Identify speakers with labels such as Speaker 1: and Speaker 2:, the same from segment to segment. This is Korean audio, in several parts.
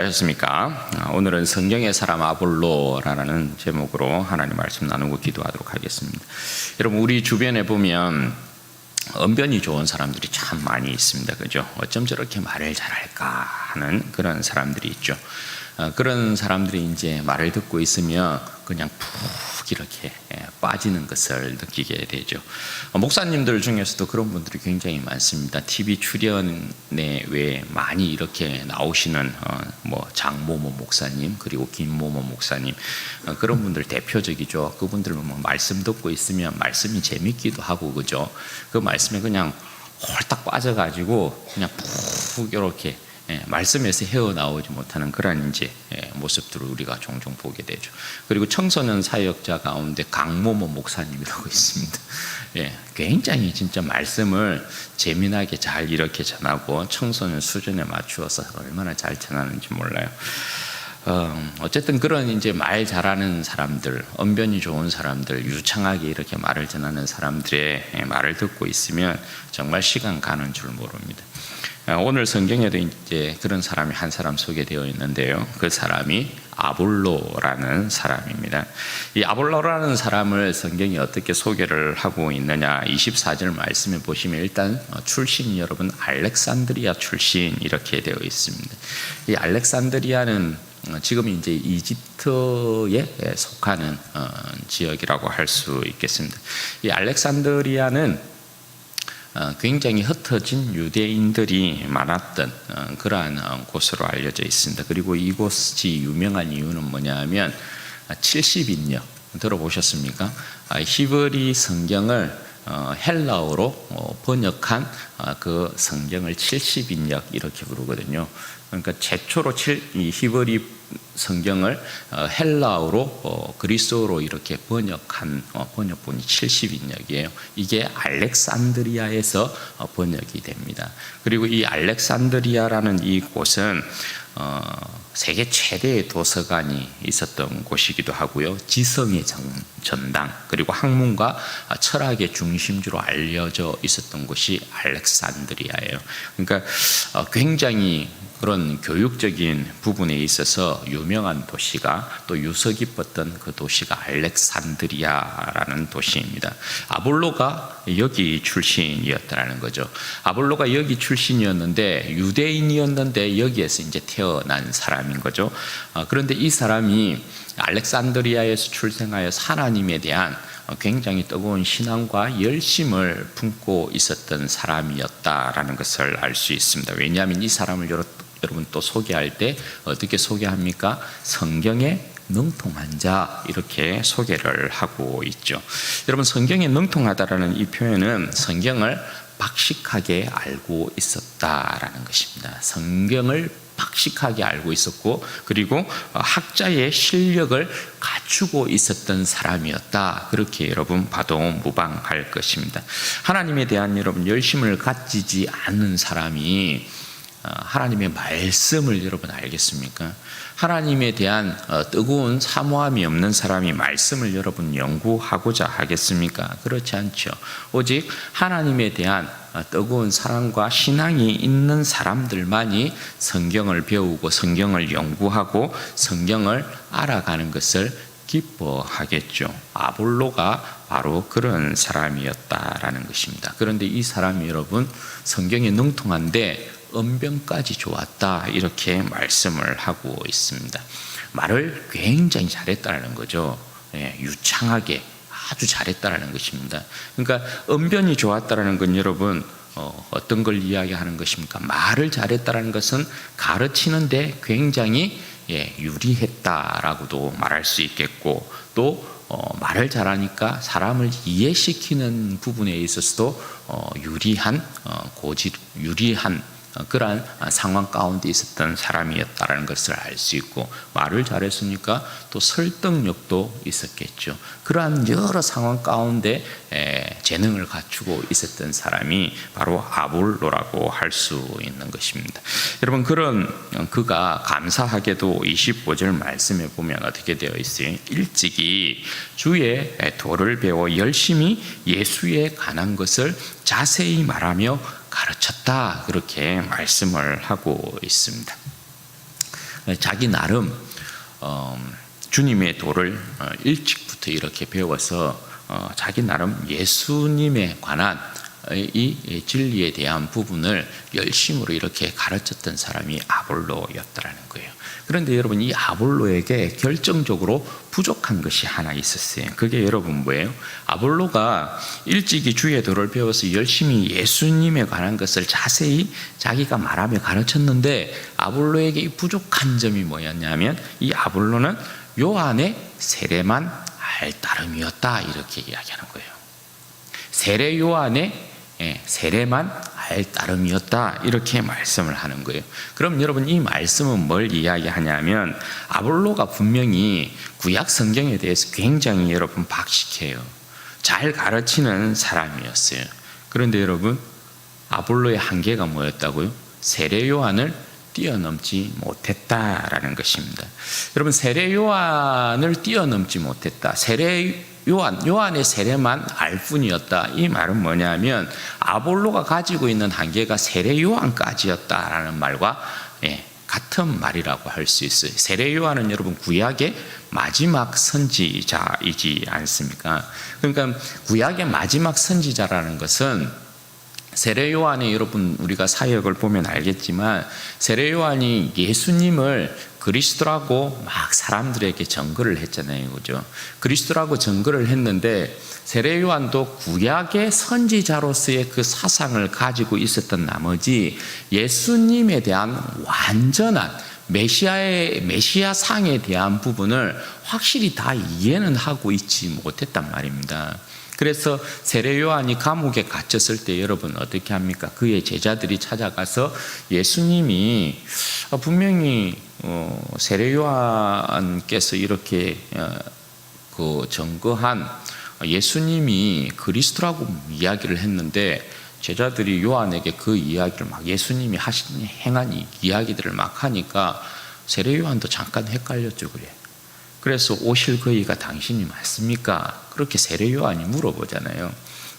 Speaker 1: 하셨습니까? 오늘은 성경의 사람 아볼로라는 제목으로 하나님 말씀 나누고 기도하도록 하겠습니다. 여러분, 우리 주변에 보면 언변이 좋은 사람들이 참 많이 있습니다. 그죠? 어쩜 저렇게 말을 잘할까 하는 그런 사람들이 있죠. 그런 사람들이 이제 말을 듣고 있으면 그냥 푹 이렇게 빠지는 것을 느끼게 되죠. 목사님들 중에서도 그런 분들이 굉장히 많습니다. TV 출연에 왜 많이 이렇게 나오시는 장모모 목사님, 그리고 김모모 목사님, 그런 분들 대표적이죠. 그분들 말씀 듣고 있으면 말씀이 재밌기도 하고, 그죠? 그 말씀에 그냥 홀딱 빠져가지고 그냥 푹 이렇게 말씀에서 헤어나오지 못하는 그런 이제 모습들을 우리가 종종 보게 되죠. 그리고 청소년 사역자 가운데 강모모 목사님이라고 있습니다. 굉장히 진짜 말씀을 재미나게 잘 이렇게 전하고 청소년 수준에 맞추어서 얼마나 잘 전하는지 몰라요. 어쨌든 그런 이제 말 잘하는 사람들, 언변이 좋은 사람들, 유창하게 이렇게 말을 전하는 사람들의 말을 듣고 있으면 정말 시간 가는 줄 모릅니다. 오늘 성경에도 이제 그런 사람이 한 사람 소개되어 있는데요. 그 사람이 아볼로라는 사람입니다. 이 아볼로라는 사람을 성경이 어떻게 소개를 하고 있느냐, 24절 말씀에 보시면 일단 출신이 여러분 알렉산드리아 출신 이렇게 되어 있습니다. 이 알렉산드리아는 지금 이제 이집트에 속하는 지역이라고 할 수 있겠습니다. 이 알렉산드리아는 굉장히 흩어진 유대인들이 많았던 그러한 곳으로 알려져 있습니다. 그리고 이곳이 유명한 이유는 뭐냐면 70인역 들어보셨습니까? 히브리 성경을 헬라어로 번역한 그 성경을 70인역 이렇게 부르거든요. 그러니까 최초로 이 히브리 성경을 헬라어로 그리스어로 이렇게 번역한 번역본이 70인역이에요. 이게 알렉산드리아에서 번역이 됩니다. 그리고 이 알렉산드리아라는 이 곳은 세계 최대의 도서관이 있었던 곳이기도 하고요. 지성의 전당, 그리고 학문과 철학의 중심지로 알려져 있었던 곳이 알렉산드리아예요. 그러니까 굉장히 그런 교육적인 부분에 있어서 유명한 도시가, 또 유서 깊었던 그 도시가 알렉산드리아라는 도시입니다. 아볼로가 여기 출신이었다는 거죠. 아볼로가 여기 출신이었는데 유대인이었는데 여기에서 이제 태어난 사람인 거죠. 그런데 이 사람이 알렉산드리아에서 출생하여서 하나님에 대한 굉장히 뜨거운 신앙과 열심을 품고 있었던 사람이었다라는 것을 알 수 있습니다. 왜냐하면 이 사람을 여러분 또 소개할 때 어떻게 소개합니까? 성경에 능통한 자 이렇게 소개를 하고 있죠. 여러분, 성경에 능통하다라는 이 표현은 성경을 박식하게 알고 있었다라는 것입니다. 성경을 박식하게 알고 있었고, 그리고 학자의 실력을 갖추고 있었던 사람이었다, 그렇게 여러분 봐도 무방할 것입니다. 하나님에 대한 여러분 열심을 가지지 않는 사람이 하나님의 말씀을 여러분 알겠습니까? 하나님에 대한 뜨거운 사모함이 없는 사람이 말씀을 여러분 연구하고자 하겠습니까? 그렇지 않죠. 오직 하나님에 대한 뜨거운 사랑과 신앙이 있는 사람들만이 성경을 배우고 성경을 연구하고 성경을 알아가는 것을 기뻐하겠죠. 아볼로가 바로 그런 사람이었다라는 것입니다. 그런데 이 사람이 여러분 성경에 능통한데 언변까지 좋았다, 이렇게 말씀을 하고 있습니다. 말을 굉장히 잘했다는 거죠. 유창하게 아주 잘했다는 것입니다. 그러니까 언변이 좋았다는 건 여러분 어떤 걸 이야기하는 것입니까? 말을 잘했다는 것은 가르치는데 굉장히 유리했다라고도 말할 수 있겠고, 또 말을 잘하니까 사람을 이해시키는 부분에 있어서도 유리한 그러한 상황 가운데 있었던 사람이었다는 것을 알 수 있고, 말을 잘했으니까 또 설득력도 있었겠죠. 그러한 여러 상황 가운데 재능을 갖추고 있었던 사람이 바로 아볼로라고 할 수 있는 것입니다. 여러분, 그가 감사하게도 25절 말씀에 보면 어떻게 되어 있어요? 일찍이 주의 도를 배워 열심히 예수에 관한 것을 자세히 말하며 가르쳤다, 그렇게 말씀을 하고 있습니다. 자기 나름 주님의 도를 일찍부터 이렇게 배워서 자기 나름 예수님에 관한 이 진리에 대한 부분을 열심으로 이렇게 가르쳤던 사람이 아볼로였다라는 거예요. 그런데 여러분, 이 아볼로에게 결정적으로 부족한 것이 하나 있었어요. 그게 여러분 뭐예요? 아볼로가 일찍이 주의 도를 배워서 열심히 예수님에 관한 것을 자세히 자기가 말하며 가르쳤는데, 아볼로에게 이 부족한 점이 뭐였냐면, 이 아볼로는 요한의 세례만 알 따름이었다, 이렇게 이야기하는 거예요. 세례 요한의 세례만 알 따름이었다, 이렇게 말씀을 하는 거예요. 그럼 여러분, 이 말씀은 뭘 이야기하냐면, 아볼로가 분명히 구약 성경에 대해서 굉장히 여러분 박식해요. 잘 가르치는 사람이었어요. 그런데 여러분, 아볼로의 한계가 뭐였다고요? 세례 요한을 뛰어넘지 못했다라는 것입니다. 여러분, 세례 요한을 뛰어넘지 못했다, 요한의 세례만 알 뿐이었다, 이 말은 뭐냐면 아볼로가 가지고 있는 한계가 세례 요한까지였다라는 말과 같은 말이라고 할 수 있어요. 세례 요한은 여러분 구약의 마지막 선지자이지 않습니까? 그러니까 구약의 마지막 선지자라는 것은, 세례 요한이 여러분 우리가 사역을 보면 알겠지만, 세례 요한이 예수님을 그리스도라고 막 사람들에게 증거를 했잖아요, 그죠? 그리스도라고 증거를 했는데, 세례 요한도 구약의 선지자로서의 그 사상을 가지고 있었던 나머지 예수님에 대한 완전한 메시아상에 대한 부분을 확실히 다 이해는 하고 있지 못했단 말입니다. 그래서 세례 요한이 감옥에 갇혔을 때 여러분 어떻게 합니까? 그의 제자들이 찾아가서 예수님이 분명히 세례 요한께서 이렇게 증거한 예수님이 그리스도라고 이야기를 했는데, 제자들이 요한에게 그 이야기를 막 예수님이 행한 이야기들을 막 하니까 세례 요한도 잠깐 헷갈렸죠. 그래서 오실 그이가 당신이 맞습니까? 그렇게 세례 요한이 물어보잖아요.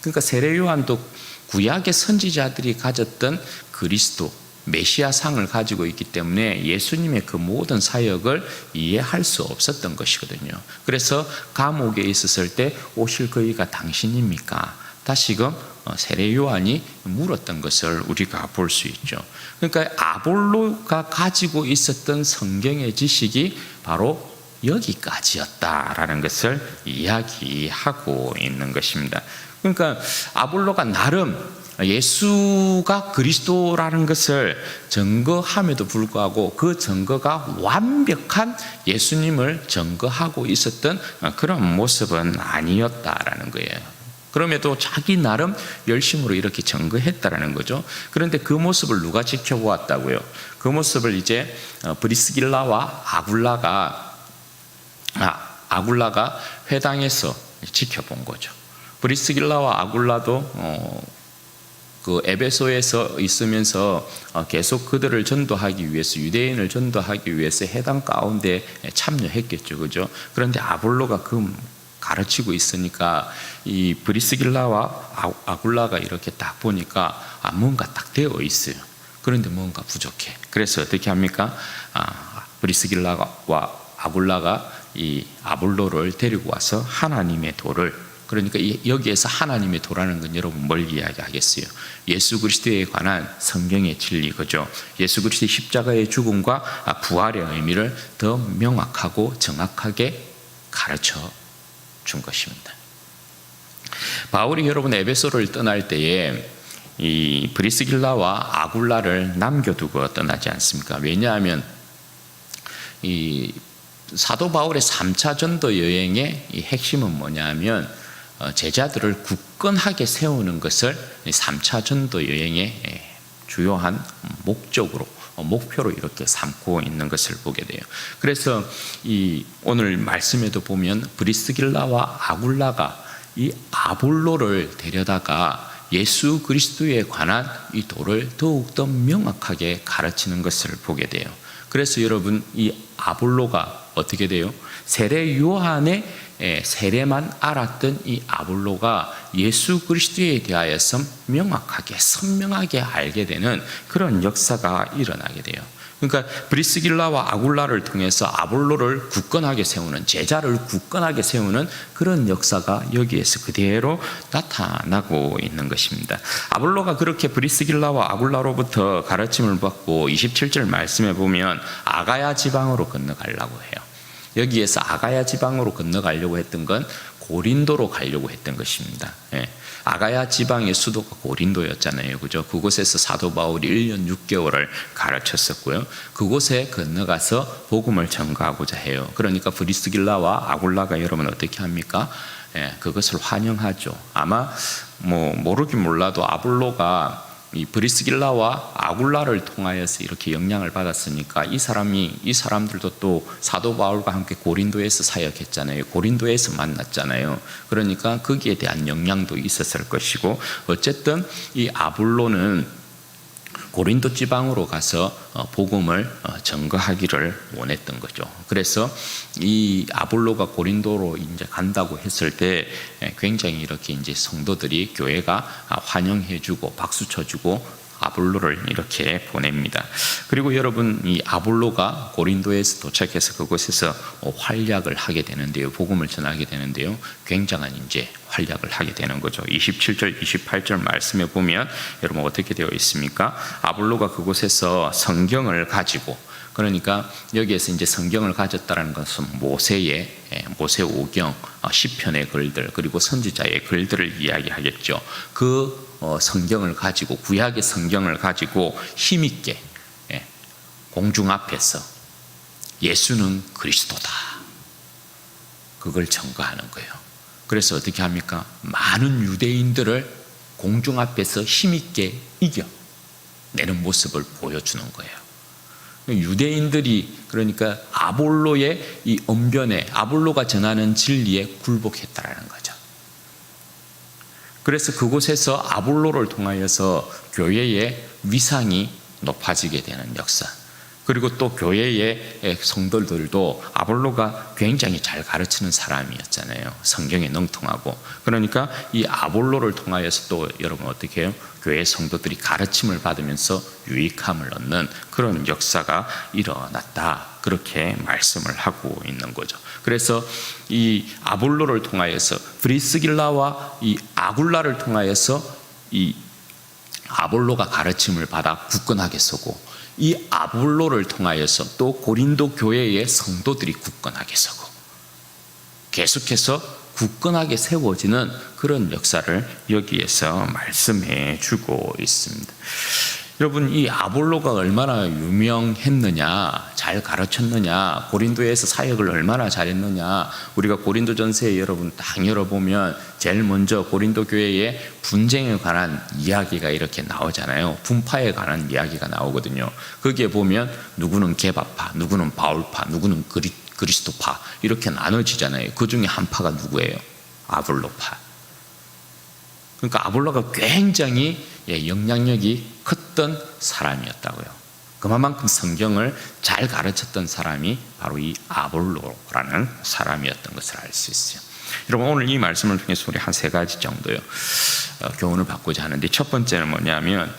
Speaker 1: 그러니까 세례 요한도 구약의 선지자들이 가졌던 그리스도 메시아상을 가지고 있기 때문에 예수님의 그 모든 사역을 이해할 수 없었던 것이거든요. 그래서 감옥에 있었을 때 오실 그이가 당신입니까? 다시금 세례 요한이 물었던 것을 우리가 볼 수 있죠. 그러니까 아볼로가 가지고 있었던 성경의 지식이 바로 여기까지였다라는 것을 이야기하고 있는 것입니다. 그러니까 아볼로가 나름 예수가 그리스도라는 것을 증거함에도 불구하고 그 증거가 완벽한 예수님을 증거하고 있었던 그런 모습은 아니었다라는 거예요. 그럼에도 자기 나름 열심으로 이렇게 증거했다라는 거죠. 그런데 그 모습을 누가 지켜보았다고요? 그 모습을 이제 브리스길라와 아굴라가 회당에서 지켜본 거죠. 브리스길라와 아굴라도 그 에베소에서 있으면서 계속 그들을 전도하기 위해서, 유대인을 전도하기 위해서 해당 가운데 참여했겠죠, 그죠? 그런데 아볼로가 그 가르치고 있으니까 이 브리스길라와 아굴라가 이렇게 딱 보니까 뭔가 딱 되어 있어요. 그런데 뭔가 부족해. 그래서 어떻게 합니까? 브리스길라와 아굴라가 이 아볼로를 데리고 와서 하나님의 도를, 그러니까 여기에서 하나님의 도라는 건 여러분 뭘 이야기하겠어요? 예수 그리스도에 관한 성경의 진리, 그죠? 예수 그리스도의 십자가의 죽음과 부활의 의미를 더 명확하고 정확하게 가르쳐 준 것입니다. 바울이 여러분 에베소를 떠날 때에 이 브리스길라와 아굴라를 남겨두고 떠나지 않습니까? 왜냐하면 이 사도 바울의 3차 전도 여행의 이 핵심은 뭐냐면 제자들을 굳건하게 세우는 것을 3차 전도 여행의 주요한 목표로 이렇게 삼고 있는 것을 보게 돼요. 그래서 이 오늘 말씀에도 보면 브리스길라와 아굴라가 이 아볼로를 데려다가 예수 그리스도에 관한 이 도를 더욱더 명확하게 가르치는 것을 보게 돼요. 그래서 여러분, 이 아볼로가 어떻게 돼요? 세례 요한의 세례만 알았던 이 아볼로가 예수 그리스도에 대하여서 명확하게 선명하게 알게 되는 그런 역사가 일어나게 돼요. 그러니까 브리스길라와 아굴라를 통해서 아볼로를 굳건하게 세우는, 제자를 굳건하게 세우는 그런 역사가 여기에서 그대로 나타나고 있는 것입니다. 아볼로가 그렇게 브리스길라와 아굴라로부터 가르침을 받고 27절 말씀에 보면 아가야 지방으로 건너가려고 해요. 여기에서 아가야 지방으로 건너가려고 했던 건 고린도로 가려고 했던 것입니다. 아가야 지방의 수도가 고린도였잖아요. 그죠? 그곳에서 사도 바울이 1년 6개월을 가르쳤었고요. 그곳에 건너가서 복음을 전가하고자 해요. 그러니까 브리스길라와 아굴라가 여러분 어떻게 합니까? 그것을 환영하죠. 아마 모르긴 몰라도 아볼로가 이 브리스길라와 아굴라를 통하여서 이렇게 영향을 받았으니까 이 사람들도 또 사도 바울과 함께 고린도에서 사역했잖아요. 고린도에서 만났잖아요. 그러니까 거기에 대한 영향도 있었을 것이고, 어쨌든 이 아볼로는 고린도 지방으로 가서 복음을 전거하기를 원했던 거죠. 그래서 이 아볼로가 고린도로 이제 간다고 했을 때 굉장히 이렇게 이제 성도들이, 교회가 환영해주고 박수 쳐주고 아볼로를 이렇게 보냅니다. 그리고 여러분, 이 아볼로가 고린도에서 도착해서 그곳에서 활약을 하게 되는데요. 복음을 전하게 되는데요. 굉장한 이제 활약을 하게 되는 거죠. 27절, 28절 말씀에 보면 여러분 어떻게 되어 있습니까? 아볼로가 그곳에서 성경을 가지고, 그러니까 여기에서 이제 성경을 가졌다는 것은 모세 5경, 시편의 글들, 그리고 선지자의 글들을 이야기하겠죠. 그 성경을 가지고, 구약의 성경을 가지고 힘있게 공중 앞에서 예수는 그리스도다, 그걸 전거하는 거예요. 그래서 어떻게 합니까? 많은 유대인들을 공중 앞에서 힘있게 이겨내는 모습을 보여주는 거예요. 유대인들이 그러니까 아볼로의 이 언변에, 아볼로가 전하는 진리에 굴복했다라는 거죠. 그래서 그곳에서 아볼로를 통하여서 교회의 위상이 높아지게 되는 역사, 그리고 또 교회의 성도들도 아볼로가 굉장히 잘 가르치는 사람이었잖아요. 성경에 능통하고. 그러니까 이 아볼로를 통하여서 또 여러분 어떻게 해요? 교회 성도들이 가르침을 받으면서 유익함을 얻는 그런 역사가 일어났다, 그렇게 말씀을 하고 있는 거죠. 그래서 이 아볼로를 통하여서, 브리스길라와 이 아굴라를 통하여서 이 아볼로가 가르침을 받아 굳건하게 서고, 이 아볼로를 통하여서 또 고린도 교회의 성도들이 굳건하게 서고, 계속해서 굳건하게 세워지는 그런 역사를 여기에서 말씀해 주고 있습니다. 여러분, 이 아볼로가 얼마나 유명했느냐, 잘 가르쳤느냐, 고린도에서 사역을 얼마나 잘했느냐, 우리가 고린도전서에 여러분 딱 열어보면 제일 먼저 고린도 교회의 분쟁에 관한 이야기가 이렇게 나오잖아요. 분파에 관한 이야기가 나오거든요. 거기에 보면 누구는 게바파, 누구는 바울파, 누구는 그리스도파 이렇게 나눠지잖아요. 그 중에 한 파가 누구예요? 아볼로파. 그러니까 아볼로가 굉장히 영향력이 컸던 사람이었다고요. 그만큼 성경을 잘 가르쳤던 사람이 바로 이 아볼로라는 사람이었던 것을 알 수 있어요. 여러분, 오늘 이 말씀을 통해서 우리 한 3가지 정도요 교훈을 받고자 하는데, 첫 번째는 뭐냐면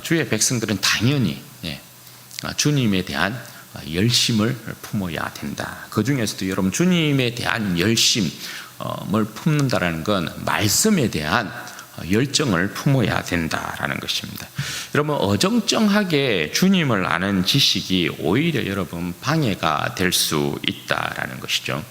Speaker 1: 주의 백성들은 당연히 주님에 대한 열심을 품어야 된다. 그 중에서도 여러분, 주님에 대한 열심을 품는다라는 건 말씀에 대한 열정을 품어야 된다라는 것입니다. 여러분, 어정쩡하게 주님을 아는 지식이 오히려 여러분 방해가 될 수 있다라는 것이죠.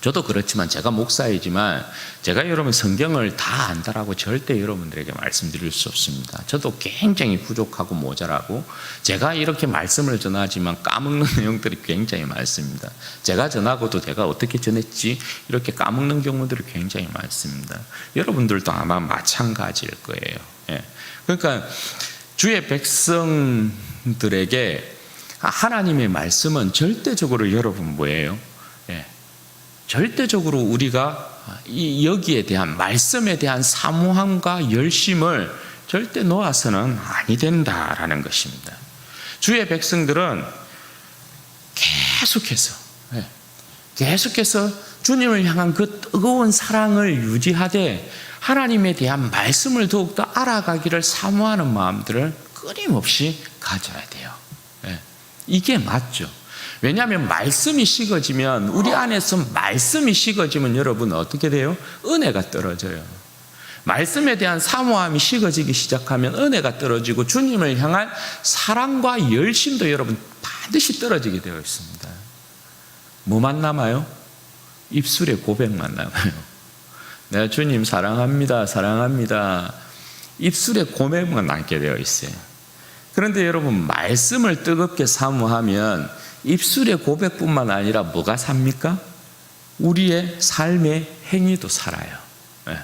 Speaker 1: 저도 그렇지만, 제가 목사이지만 제가 여러분 성경을 다 안다라고 절대 여러분들에게 말씀드릴 수 없습니다. 저도 굉장히 부족하고 모자라고, 제가 이렇게 말씀을 전하지만 까먹는 내용들이 굉장히 많습니다. 제가 전하고도 제가 어떻게 전했지 이렇게 까먹는 경우들이 굉장히 많습니다. 여러분들도 아마 마찬가지일 거예요. 그러니까 주의 백성들에게 하나님의 말씀은 절대적으로 여러분 뭐예요? 절대적으로 우리가 여기에 대한 말씀에 대한 사모함과 열심을 절대 놓아서는 아니 된다라는 것입니다. 주의 백성들은 계속해서 주님을 향한 그 뜨거운 사랑을 유지하되 하나님에 대한 말씀을 더욱더 알아가기를 사모하는 마음들을 끊임없이 가져야 돼요. 이게 맞죠. 왜냐하면 말씀이 식어지면, 우리 안에서 말씀이 식어지면 여러분 어떻게 돼요? 은혜가 떨어져요. 말씀에 대한 사모함이 식어지기 시작하면 은혜가 떨어지고 주님을 향한 사랑과 열심도 여러분 반드시 떨어지게 되어 있습니다. 뭐만 남아요? 입술의 고백만 남아요. 내가 주님 사랑합니다, 사랑합니다. 입술의 고백만 남게 되어 있어요. 그런데 여러분, 말씀을 뜨겁게 사모하면 입술의 고백뿐만 아니라 뭐가 삽니까? 우리의 삶의 행위도 살아요. 네.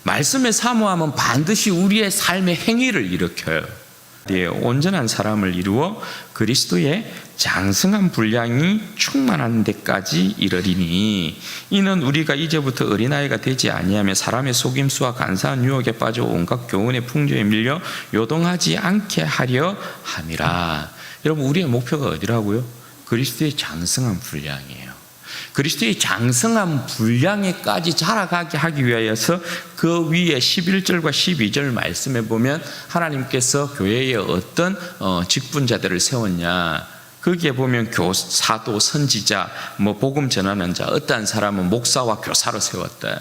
Speaker 1: 말씀의 사모함은 반드시 우리의 삶의 행위를 일으켜요. 온전한 사람을 이루어 그리스도의 장성한 분량이 충만한 데까지 이르리니, 이는 우리가 이제부터 어린아이가 되지 아니하며 사람의 속임수와 간사한 유혹에 빠져 온갖 교훈의 풍조에 밀려 요동하지 않게 하려 함이라. 여러분, 우리의 목표가 어디라고요? 그리스도의 장성한 분량이에요. 그리스도의 장성한 분량에까지 자라가게 하기 위하여서 그 위에 11절과 12절 말씀에 보면 하나님께서 교회에 어떤 직분자들을 세웠냐, 거기에 보면 사도, 선지자, 복음 전하는 자, 어떠한 사람은 목사와 교사로 세웠다.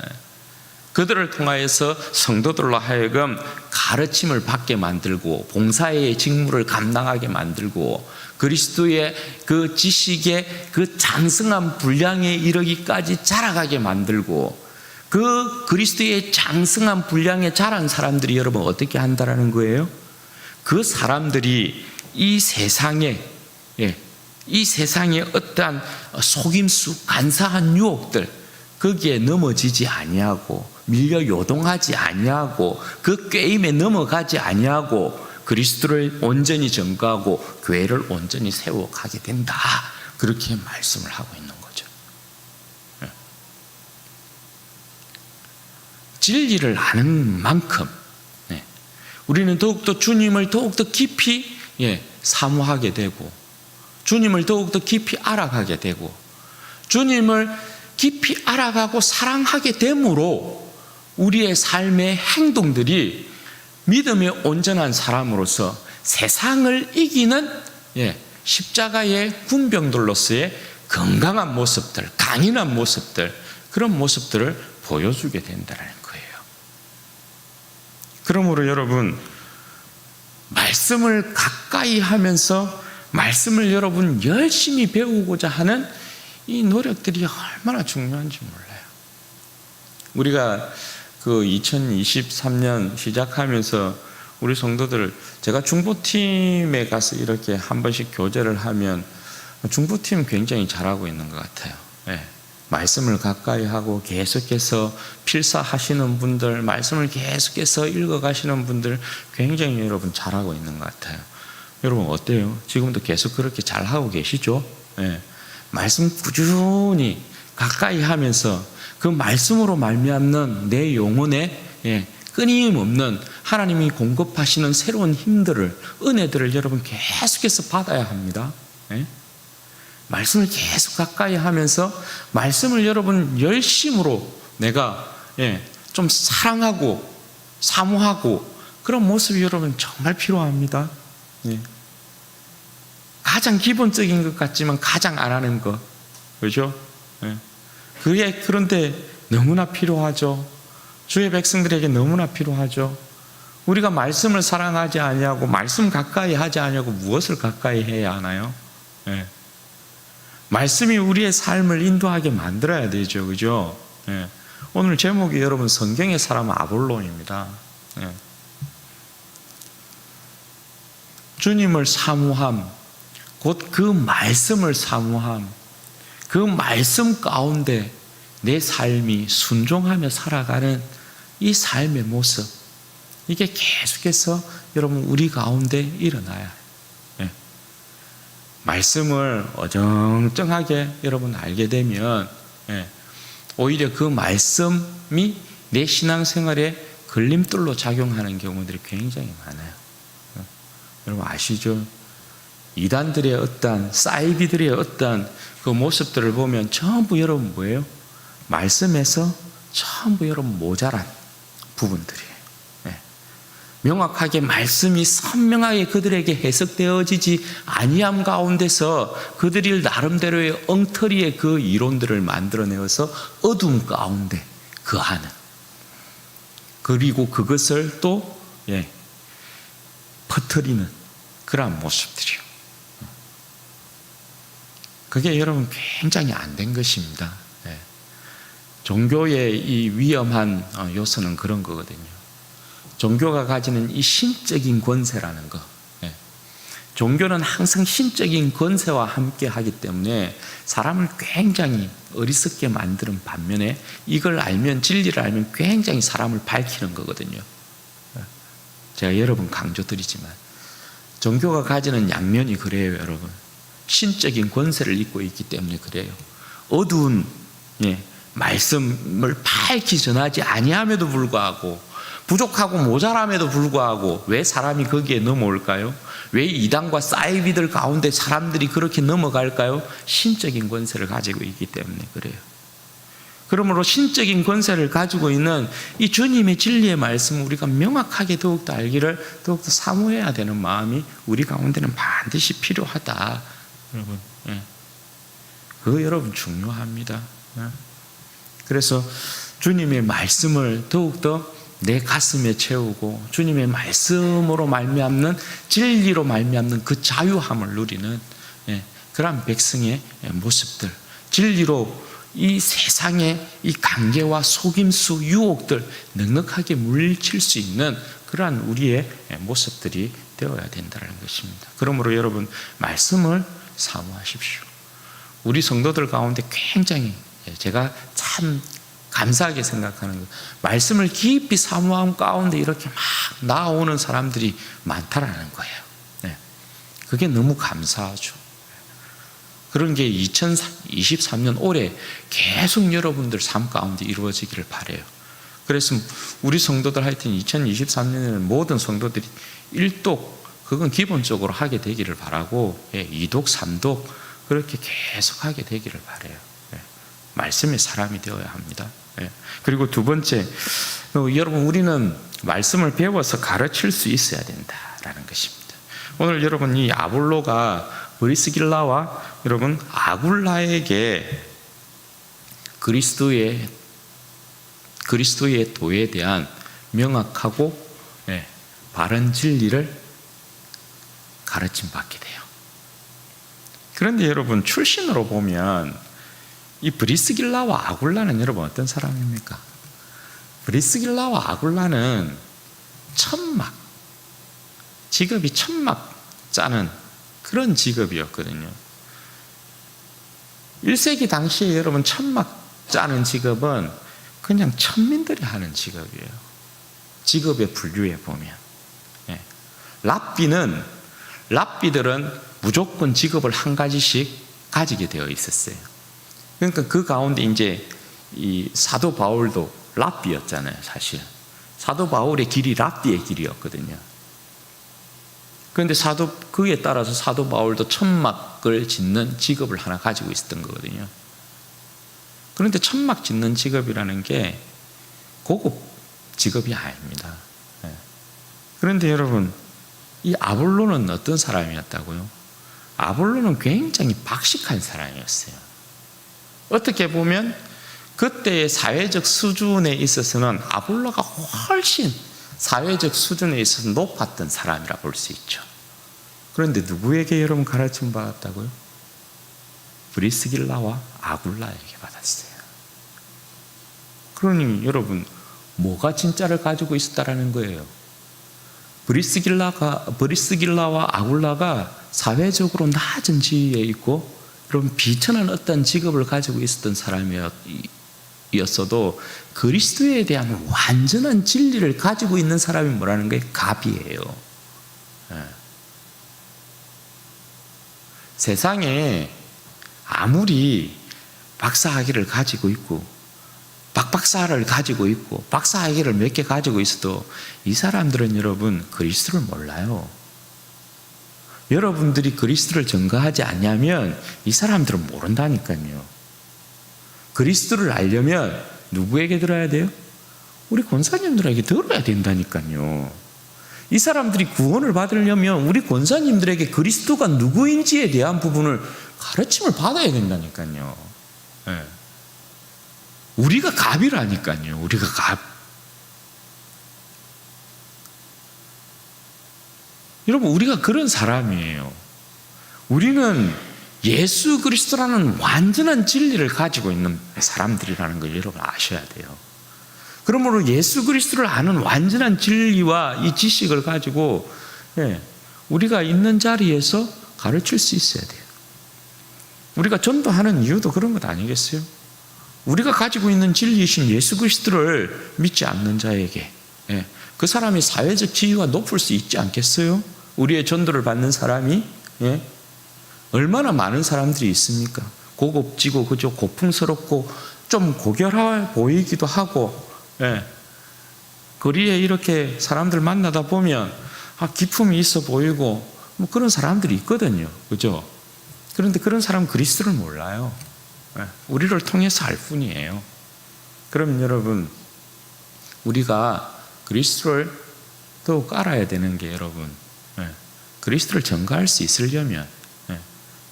Speaker 1: 그들을 통하여서 성도들로 하여금 가르침을 받게 만들고 봉사의 직무를 감당하게 만들고 그리스도의 그 지식의 그 장성한 분량에 이르기까지 자라가게 만들고, 그 그리스도의 장성한 분량에 자란 사람들이 여러분 어떻게 한다라는 거예요? 그 사람들이 이 세상에 어떠한 속임수, 간사한 유혹들, 거기에 넘어지지 아니하고 밀려 요동하지 아니하고 그 게임에 넘어가지 아니하고 그리스도를 온전히 전가하고 교회를 온전히 세워가게 된다. 그렇게 말씀을 하고 있는 거죠. 진리를 아는 만큼 우리는 더욱더 주님을 더욱더 깊이 사모하게 되고, 주님을 더욱더 깊이 알아가게 되고, 주님을 깊이 알아가고 사랑하게 됨으로 우리의 삶의 행동들이 믿음의 온전한 사람으로서 세상을 이기는 십자가의 군병들로서의 건강한 모습들, 강인한 모습들, 그런 모습들을 보여주게 된다는 거예요. 그러므로 여러분, 말씀을 가까이 하면서 말씀을 여러분 열심히 배우고자 하는 이 노력들이 얼마나 중요한지 몰라요. 우리가 그 2023년 시작하면서 우리 성도들, 제가 중보팀에 가서 이렇게 한 번씩 교제를 하면 중보팀 굉장히 잘하고 있는 것 같아요. 말씀을 가까이 하고 계속해서 필사하시는 분들, 말씀을 계속해서 읽어가시는 분들 굉장히 여러분 잘하고 있는 것 같아요. 여러분 어때요? 지금도 계속 그렇게 잘하고 계시죠? 말씀 꾸준히 가까이 하면서 그 말씀으로 말미암는 내 영혼에 끊임없는 하나님이 공급하시는 새로운 힘들을, 은혜들을 여러분 계속해서 받아야 합니다. 말씀을 계속 가까이 하면서 말씀을 여러분 열심으로 내가 좀 사랑하고 사모하고 그런 모습이 여러분 정말 필요합니다. 가장 기본적인 것 같지만 가장 안 하는 것, 그렇죠? 그게 그런데 너무나 필요하죠. 주의 백성들에게 너무나 필요하죠. 우리가 말씀을 사랑하지 아니하고 말씀 가까이 하지 아니하고 무엇을 가까이 해야 하나요? 말씀이 우리의 삶을 인도하게 만들어야 되죠, 그죠? 오늘 제목이 여러분 성경의 사람 아볼론입니다. 주님을 사모함, 곧 그 말씀을 사모함, 그 말씀 가운데 내 삶이 순종하며 살아가는 이 삶의 모습, 이게 계속해서 여러분 우리 가운데 일어나야 해요. 말씀을 어정쩡하게 여러분 알게 되면 오히려 그 말씀이 내 신앙생활에 걸림돌로 작용하는 경우들이 굉장히 많아요. 여러분 아시죠? 이단들의 어떤 사이비들의 어떤 그 모습들을 보면 전부 여러분 뭐예요? 말씀에서 전부 여러분 모자란 부분들이에요. 명확하게 말씀이 선명하게 그들에게 해석되어지지 아니함 가운데서 그들이 나름대로의 엉터리의 그 이론들을 만들어내어서 어둠 가운데 거하는, 그리고 그것을 또 퍼뜨리는 그러한 모습들이요. 그게 여러분 굉장히 안 된 것입니다. 종교의 이 위험한 요소는 그런 거거든요. 종교가 가지는 이 신적인 권세라는 거. 종교는 항상 신적인 권세와 함께 하기 때문에 사람을 굉장히 어리석게 만드는 반면에 이걸 알면, 진리를 알면 굉장히 사람을 밝히는 거거든요. 제가 여러 번 강조드리지만 종교가 가지는 양면이 그래요, 여러분. 신적인 권세를 입고 있기 때문에 그래요. 어두운 말씀을 밝히 전하지 아니함에도 불구하고, 부족하고 모자람에도 불구하고 왜 사람이 거기에 넘어올까요? 왜 이단과 사이비들 가운데 사람들이 그렇게 넘어갈까요? 신적인 권세를 가지고 있기 때문에 그래요. 그러므로 신적인 권세를 가지고 있는 이 주님의 진리의 말씀을 우리가 명확하게 더욱더 알기를 더욱더 사모해야 되는 마음이 우리 가운데는 반드시 필요하다. 여러분, 그거 여러분 중요합니다. 그래서 주님의 말씀을 더욱더 내 가슴에 채우고 주님의 말씀으로 말미암는, 진리로 말미암는 그 자유함을 누리는 그런 백성의 모습들, 진리로 이 세상의 이 관계와 속임수, 유혹들 넉넉하게 물리칠 수 있는 그러한 우리의 모습들이 되어야 된다는 것입니다. 그러므로 여러분, 말씀을 사모하십시오. 우리 성도들 가운데 굉장히 제가 참 감사하게 생각하는 것, 말씀을 깊이 사모함 가운데 이렇게 막 나오는 사람들이 많다라는 거예요. 그게 너무 감사하죠. 그런 게 2023년 올해 계속 여러분들 삶 가운데 이루어지기를 바라요. 그래서 우리 성도들 하여튼 2023년에는 모든 성도들이 1독, 그건 기본적으로 하게 되기를 바라고, 2독, 3독 그렇게 계속 하게 되기를 바라요. 말씀의 사람이 되어야 합니다. 그리고 두 번째, 여러분, 우리는 말씀을 배워서 가르칠 수 있어야 된다라는 것입니다. 오늘 여러분, 이 아볼로가 브리스길라와 여러분 아굴라에게 그리스도의 도에 대한 명확하고 바른 진리를 가르침 받게 돼요. 그런데 여러분, 출신으로 보면 이 브리스길라와 아굴라는 여러분 어떤 사람입니까? 브리스길라와 아굴라는 천막, 직업이 천막 짜는 그런 직업이었거든요. 1세기 당시에 여러분 천막 짜는 직업은 그냥 천민들이 하는 직업이에요. 직업의 분류에 보면 랍비들은 무조건 직업을 한 가지씩 가지게 되어 있었어요. 그러니까 그 가운데 이제 이 사도 바울도 랍비였잖아요. 사실 사도 바울의 길이 랍비의 길이었거든요. 그런데 그에 따라서 사도 바울도 천막을 짓는 직업을 하나 가지고 있었던 거거든요. 그런데 천막 짓는 직업이라는 게 고급 직업이 아닙니다. 그런데 여러분, 이 아볼로는 어떤 사람이었다고요? 아볼로는 굉장히 박식한 사람이었어요. 어떻게 보면 그때의 사회적 수준에 있어서는 아볼로가 훨씬 사회적 수준에 있어서 높았던 사람이라 볼 수 있죠. 그런데 누구에게 여러분 가르침 받았다고요? 브리스길라와 아굴라에게 받았어요. 그러니 여러분, 뭐가 진짜를 가지고 있었다라는 거예요? 브리스길라와 아굴라가 사회적으로 낮은 지위에 있고 그런 비천한 어떤 직업을 가지고 있었던 사람이었어도 그리스도에 대한 완전한 진리를 가지고 있는 사람이 뭐라는 거예요? 갑이에요. 세상에 아무리 박사학위를 가지고 있고 박박사를 가지고 있고 박사학위를 몇 개 가지고 있어도 이 사람들은 여러분 그리스도를 몰라요. 여러분들이 그리스도를 전가하지 않냐면 이 사람들은 모른다니까요. 그리스도를 알려면 누구에게 들어야 돼요? 우리 권사님들에게 들어야 된다니까요. 이 사람들이 구원을 받으려면 우리 권사님들에게 그리스도가 누구인지에 대한 부분을 가르침을 받아야 된다니까요. 네. 우리가 갑이라니까요. 우리가 갑. 여러분, 우리가 그런 사람이에요. 우리는 예수 그리스도라는 완전한 진리를 가지고 있는 사람들이라는 걸 여러분 아셔야 돼요. 그러므로 예수 그리스도를 아는 완전한 진리와 이 지식을 가지고 우리가 있는 자리에서 가르칠 수 있어야 돼요. 우리가 전도하는 이유도 그런 것 아니겠어요? 우리가 가지고 있는 진리이신 예수 그리스도를 믿지 않는 자에게 그 사람이 사회적 지위가 높을 수 있지 않겠어요? 우리의 전도를 받는 사람이 얼마나 많은 사람들이 있습니까? 고급지고 그저 고풍스럽고 좀 고결해 보이기도 하고 거리에 이렇게 사람들 만나다 보면 기품이 있어 보이고 뭐 그런 사람들이 있거든요. 그죠? 그런데 그런 사람은 그리스도를 몰라요. 우리를 통해서 알 뿐이에요. 그럼 여러분, 우리가 그리스도를 더욱 알아야 되는 게 여러분, 그리스도를 전가할 수 있으려면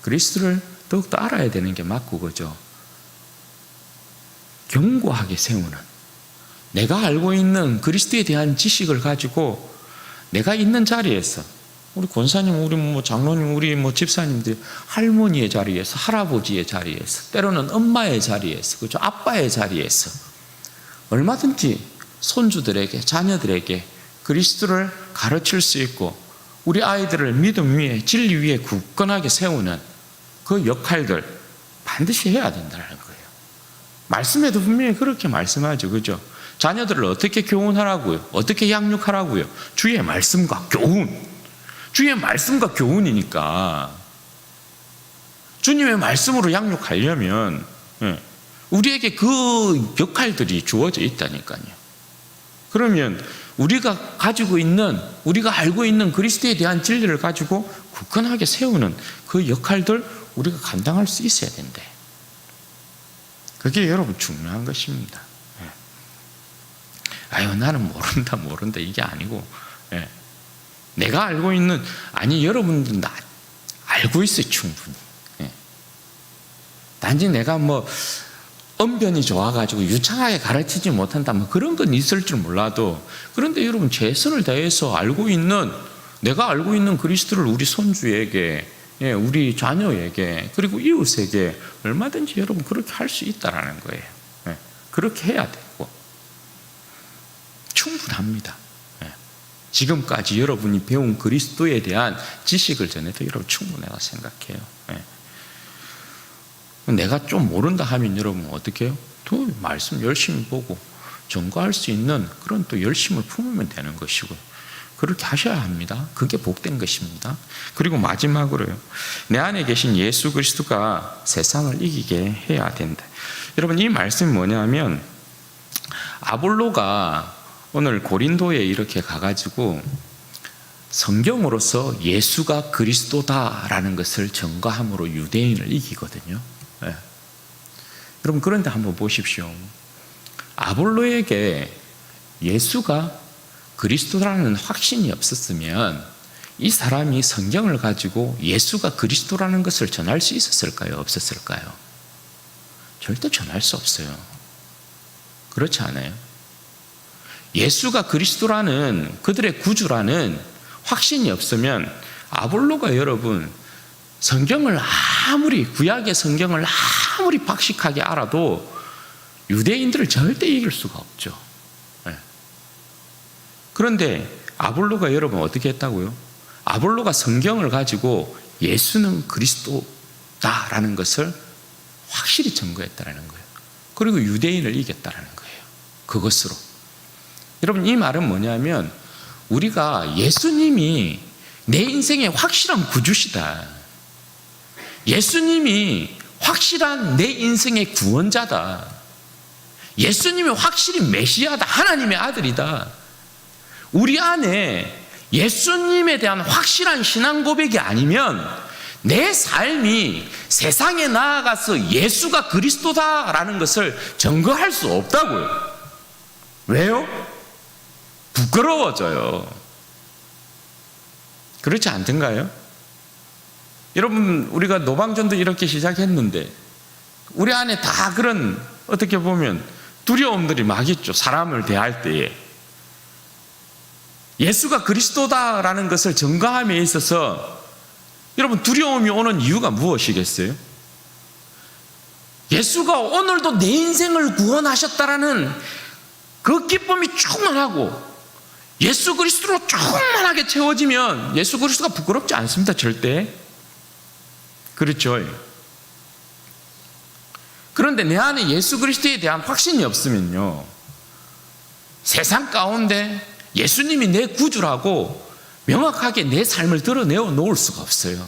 Speaker 1: 그리스도를 더욱더 알아야 되는 게 맞고, 그죠? 견고하게 세우는, 내가 알고 있는 그리스도에 대한 지식을 가지고 내가 있는 자리에서, 우리 권사님, 우리 뭐 장로님, 우리 뭐 집사님들, 할머니의 자리에서, 할아버지의 자리에서, 때로는 엄마의 자리에서, 그죠? 아빠의 자리에서 얼마든지 손주들에게, 자녀들에게 그리스도를 가르칠 수 있고, 우리 아이들을 믿음 위에, 진리 위에 굳건하게 세우는 그 역할들 반드시 해야 된다는 거예요. 말씀에도 분명히 그렇게 말씀하죠. 그죠? 자녀들을 어떻게 교훈하라고요? 어떻게 양육하라고요? 주의 말씀과 교훈. 주의 말씀과 교훈이니까 주님의 말씀으로 양육하려면 우리에게 그 역할들이 주어져 있다니까요. 그러면 우리가 가지고 있는, 우리가 알고 있는 그리스도에 대한 진리를 가지고 굳건하게 세우는 그 역할들 우리가 감당할 수 있어야 된대. 그게 여러분 중요한 것입니다. 아유, 나는 모른다 이게 아니고, 내가 알고 있는, 아니 여러분들 나 알고 있어요, 충분히. 단지 내가 뭐 언변이 좋아가지고 유창하게 가르치지 못한다, 뭐 그런 건 있을 줄 몰라도, 그런데 여러분 최선을 다해서 내가 알고 있는 그리스도를 우리 손주에게, 우리 자녀에게, 그리고 이웃에게 얼마든지 여러분 그렇게 할 수 있다라는 거예요. 그렇게 해야 되고 충분합니다. 지금까지 여러분이 배운 그리스도에 대한 지식을 전해도 여러분 충분하다고 생각해요. 내가 좀 모른다 하면 여러분 어떻게 해요? 또 말씀 열심히 보고 전가할 수 있는 그런 또 열심을 품으면 되는 것이고요. 그렇게 하셔야 합니다. 그게 복된 것입니다. 그리고 마지막으로요, 내 안에 계신 예수 그리스도가 세상을 이기게 해야 된다. 여러분, 이 말씀이 뭐냐면, 아볼로가 오늘 고린도에 이렇게 가가지고 성경으로서 예수가 그리스도다라는 것을 전가함으로 유대인을 이기거든요. 여러분, 그런데 한번 보십시오. 아볼로에게 예수가 그리스도라는 확신이 없었으면 이 사람이 성경을 가지고 예수가 그리스도라는 것을 전할 수 있었을까요? 없었을까요? 절대 전할 수 없어요. 그렇지 않아요? 예수가 그리스도라는, 그들의 구주라는 확신이 없으면 아볼로가 여러분 성경을 아무리, 구약의 성경을 아무리 박식하게 알아도 유대인들을 절대 이길 수가 없죠. 그런데 아볼로가 여러분 어떻게 했다고요? 아볼로가 성경을 가지고 예수는 그리스도다라는 것을 확실히 증거했다라는 거예요. 그리고 유대인을 이겼다라는 거예요. 그것으로. 여러분, 이 말은 뭐냐면 우리가 예수님이 내 인생의 확실한 구주시다, 예수님이 확실한 내 인생의 구원자다, 예수님이 확실히 메시아다, 하나님의 아들이다, 우리 안에 예수님에 대한 확실한 신앙 고백이 아니면 내 삶이 세상에 나아가서 예수가 그리스도다라는 것을 증거할 수 없다고요. 왜요? 부끄러워져요. 그렇지 않던가요? 여러분, 우리가 노방전도 이렇게 시작했는데 우리 안에 다 그런 어떻게 보면 두려움들이 막 있죠. 사람을 대할 때에 예수가 그리스도다라는 것을 증거함에 있어서 여러분, 두려움이 오는 이유가 무엇이겠어요? 예수가 오늘도 내 인생을 구원하셨다라는 그 기쁨이 충만하고 예수 그리스도로 충만하게 채워지면 예수 그리스도가 부끄럽지 않습니다. 절대. 그렇죠. 그런데 내 안에 예수 그리스도에 대한 확신이 없으면요, 세상 가운데 예수님이 내 구주라고 명확하게 내 삶을 드러내어 놓을 수가 없어요.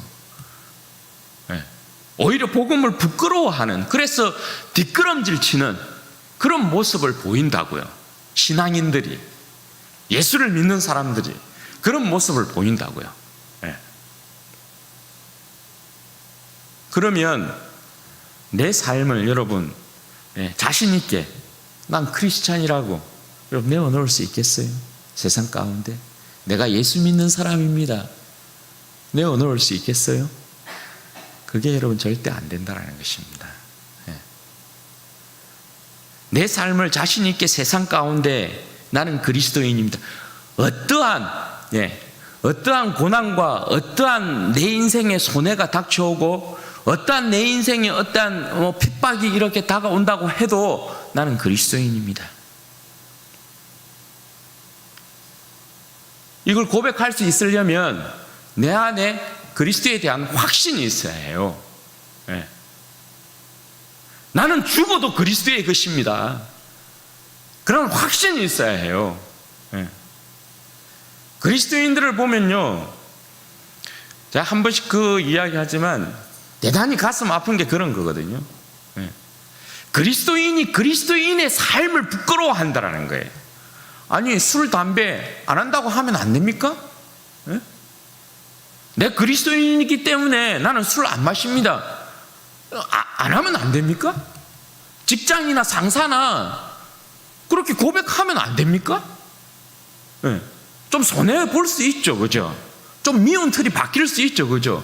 Speaker 1: 오히려 복음을 부끄러워하는, 그래서 뒷걸음질 치는 그런 모습을 보인다고요. 신앙인들이, 예수를 믿는 사람들이 그런 모습을 보인다고요. 그러면 내 삶을 여러분 자신 있게 난 크리스찬이라고 여러분 내어놓을 수 있겠어요? 세상 가운데 내가 예수 믿는 사람입니다 내어놓을 수 있겠어요? 그게 여러분 절대 안 된다는 것입니다. 내 삶을 자신 있게 세상 가운데 나는 그리스도인입니다. 어떠한 고난과 어떠한 내 인생의 손해가 닥쳐오고 어떠한 내 인생에 어떠한 핍박이 이렇게 다가온다고 해도 나는 그리스도인입니다. 이걸 고백할 수 있으려면 내 안에 그리스도에 대한 확신이 있어야 해요. 나는 죽어도 그리스도의 것입니다. 그런 확신이 있어야 해요. 그리스도인들을 보면요, 제가 한 번씩 그 이야기 하지만 대단히 가슴 아픈 게 그런 거거든요. 그리스도인이 그리스도인의 삶을 부끄러워한다는 거예요. 아니, 술, 담배 안 한다고 하면 안 됩니까? 내 그리스도인이기 때문에 나는 술 안 마십니다. 안 하면 안 됩니까? 직장이나 상사나 그렇게 고백하면 안 됩니까? 좀 손해 볼 수 있죠, 그죠? 좀 미운 틀이 바뀔 수 있죠, 그죠?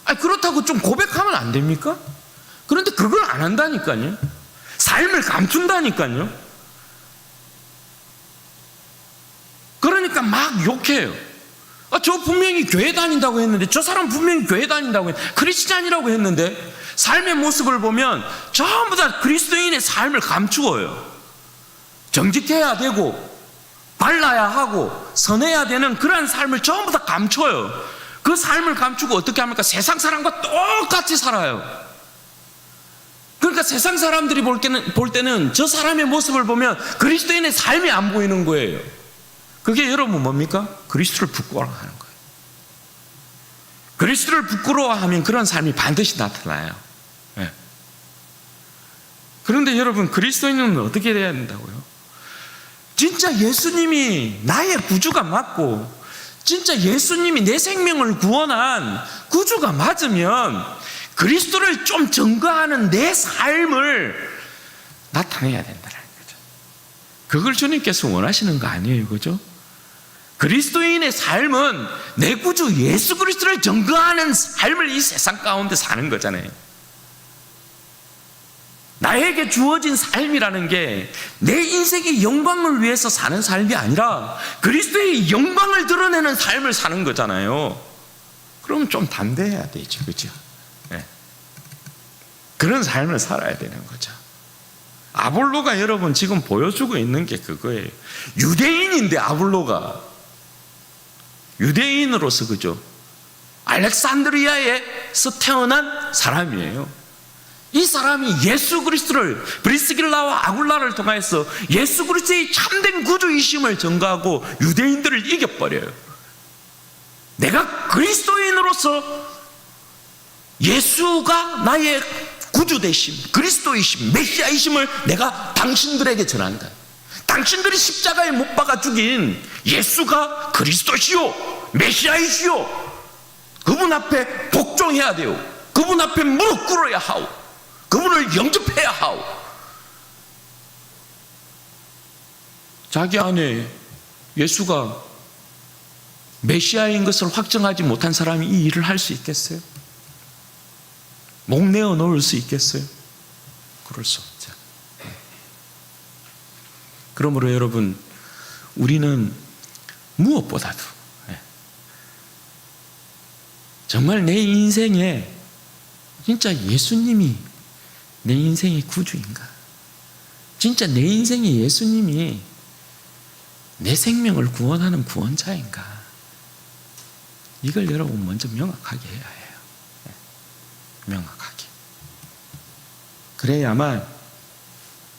Speaker 1: 아니, 그렇다고 좀 고백하면 안 됩니까? 그런데 그걸 안 한다니까요. 삶을 감춘다니까요. 그러니까 막 욕해요. 저 분명히 교회 다닌다고 했는데, 저 사람 분명히 교회 다닌다고 했는데, 크리스찬이라고 했는데, 삶의 모습을 보면 전부 다 그리스도인의 삶을 감추어요. 정직해야 되고 발라야 하고 선해야 되는 그러한 삶을 전부 다 감춰요. 그 삶을 감추고 어떻게 합니까? 세상 사람과 똑같이 살아요. 그러니까 세상 사람들이 볼 때는 저 사람의 모습을 보면 그리스도인의 삶이 안 보이는 거예요. 그게 여러분 뭡니까? 그리스도를 부끄러워하는 거예요. 그리스도를 부끄러워하면 그런 삶이 반드시 나타나요. 그런데 여러분, 그리스도인은 어떻게 돼야 된다고요? 진짜 예수님이 나의 구주가 맞고 진짜 예수님이 내 생명을 구원한 구주가 맞으면 그리스도를 좀 증거하는 내 삶을 나타내야 된다는 거죠. 그걸 주님께서 원하시는 거 아니에요, 그죠? 그리스도인의 삶은 내 구주 예수 그리스도를 증거하는 삶을 이 세상 가운데 사는 거잖아요. 나에게 주어진 삶이라는 게 내 인생의 영광을 위해서 사는 삶이 아니라 그리스도의 영광을 드러내는 삶을 사는 거잖아요. 그럼 좀 담대해야 되죠, 그죠? 그런 삶을 살아야 되는 거죠. 아볼로가 여러분 지금 보여주고 있는 게 그거예요. 유대인인데 아볼로가 유대인으로서, 그죠? 알렉산드리아에서 태어난 사람이에요. 이 사람이 예수 그리스도를, 브리스길라와 아굴라를 통해서 예수 그리스도의 참된 구주이심을 증거하고 유대인들을 이겨버려요. 내가 그리스도인으로서 예수가 나의 구주되심, 그리스도이심, 메시아이심을 내가 당신들에게 전한다. 당신들이 십자가에 못 박아 죽인 예수가 그리스도시요 메시아이시요, 그분 앞에 복종해야 돼요. 그분 앞에 무릎 꿇어야 하오. 그분을 영접해야 하오. 자기 안에 예수가 메시아인 것을 확정하지 못한 사람이 이 일을 할 수 있겠어요? 목내어 놓을 수 있겠어요? 그럴 수 없죠. 그러므로 여러분, 우리는 무엇보다도 정말 내 인생에 진짜 예수님이 내 인생의 구주인가? 진짜 내 인생에 예수님이 내 생명을 구원하는 구원자인가? 이걸 여러분 먼저 명확하게 해야 해요. 명확하게. 그래야만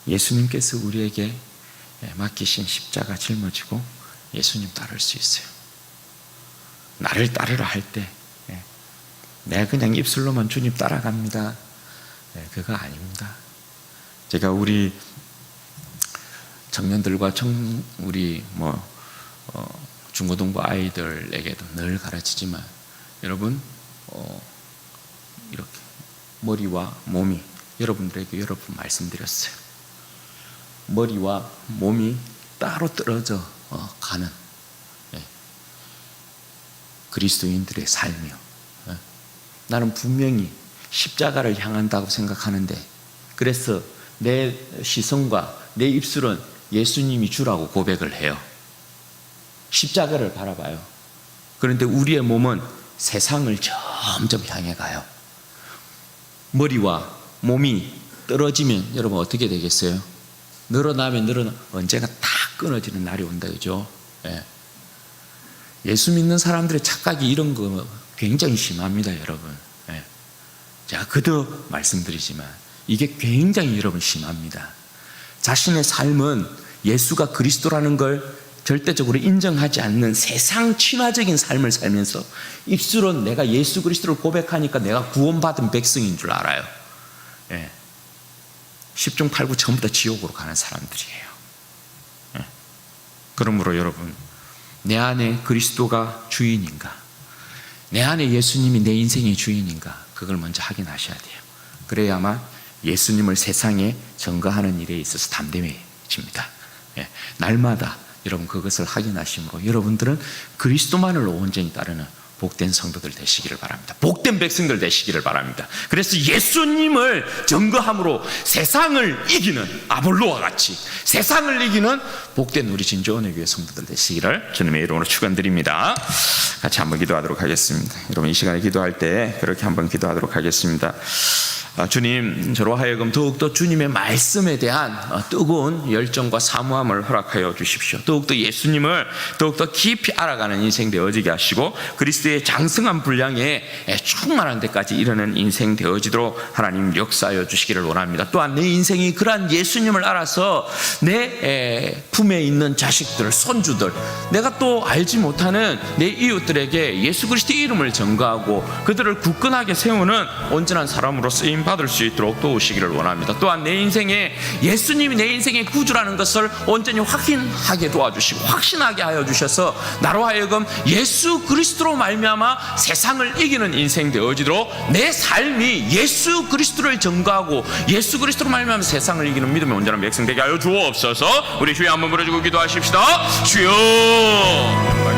Speaker 1: 예수님께서 우리에게 맡기신 십자가 짊어지고 예수님 따를 수 있어요. 나를 따르라 할 때 내가 그냥 입술로만 주님 따라갑니다, 그거 아닙니다. 제가 우리 청년들과 우리 중고등부 아이들에게도 늘 가르치지만, 여러분 이렇게 머리와 몸이, 여러분들에게 여러 번 말씀드렸어요. 머리와 몸이 따로 떨어져 가는 그리스도인들의 삶이요. 나는 분명히 십자가를 향한다고 생각하는데, 그래서 내 시선과 내 입술은 예수님이 주라고 고백을 해요. 십자가를 바라봐요. 그런데 우리의 몸은 세상을 점점 향해 가요. 머리와 몸이 떨어지면 여러분 어떻게 되겠어요? 늘어나면 언제가 다 끊어지는 날이 온다, 그죠? 예수 믿는 사람들의 착각이 이런 거 굉장히 심합니다, 여러분. 제가 거듭 말씀드리지만 이게 굉장히 여러분 심합니다. 자신의 삶은 예수가 그리스도라는 걸 절대적으로 인정하지 않는 세상 친화적인 삶을 살면서 입술은 내가 예수 그리스도를 고백하니까 내가 구원받은 백성인 줄 알아요. 10중 8구 전부 다 지옥으로 가는 사람들이에요. 그러므로 여러분, 내 안에 그리스도가 주인인가, 내 안에 예수님이 내 인생의 주인인가, 그걸 먼저 확인하셔야 돼요. 그래야만 예수님을 세상에 전가하는 일에 있어서 담대해집니다. 날마다 여러분 그것을 확인하심으로 여러분들은 그리스도만을 온전히 따르는 복된 성도들 되시기를 바랍니다. 복된 백성들 되시기를 바랍니다. 그래서 예수님을 전거함으로 세상을 이기는 아볼로와 같이 세상을 이기는 복된 우리 진주원의 교회 성도들 되시기를 주님의 이름으로 축원드립니다. 같이 한번 기도하도록 하겠습니다. 여러분 이 시간에 기도할 때 그렇게 한번 기도하도록 하겠습니다. 주님, 저로 하여금 더욱더 주님의 말씀에 대한 뜨거운 열정과 사모함을 허락하여 주십시오. 더욱더 예수님을 더욱더 깊이 알아가는 인생 되어지게 하시고 그리스도의 장성한 분량에 충만한 데까지 이르는 인생 되어지도록 하나님 역사하여 주시기를 원합니다. 또한 내 인생이 그러한 예수님을 알아서 내 품에 있는 자식들, 손주들, 내가 또 알지 못하는 내 이웃들에게 예수 그리스도의 이름을 전가하고 그들을 굳건하게 세우는 온전한 사람으로 쓰임 받을 수 있도록 도우시기를 원합니다. 또한 내 인생에 예수님이 내 인생의 구주라는 것을 온전히 확인하게 도와주시고 확신하게 하여 주셔서 나로 하여금 예수 그리스도로 말미암아 세상을 이기는 인생 되어지도록 내 삶이 예수 그리스도를 전가하고 예수 그리스도로 말미암아 세상을 이기는 믿음의 온전한 백성 되게 하여 주옵소서. 우리 주여 한번 부르짖고 기도하십시다. 주여.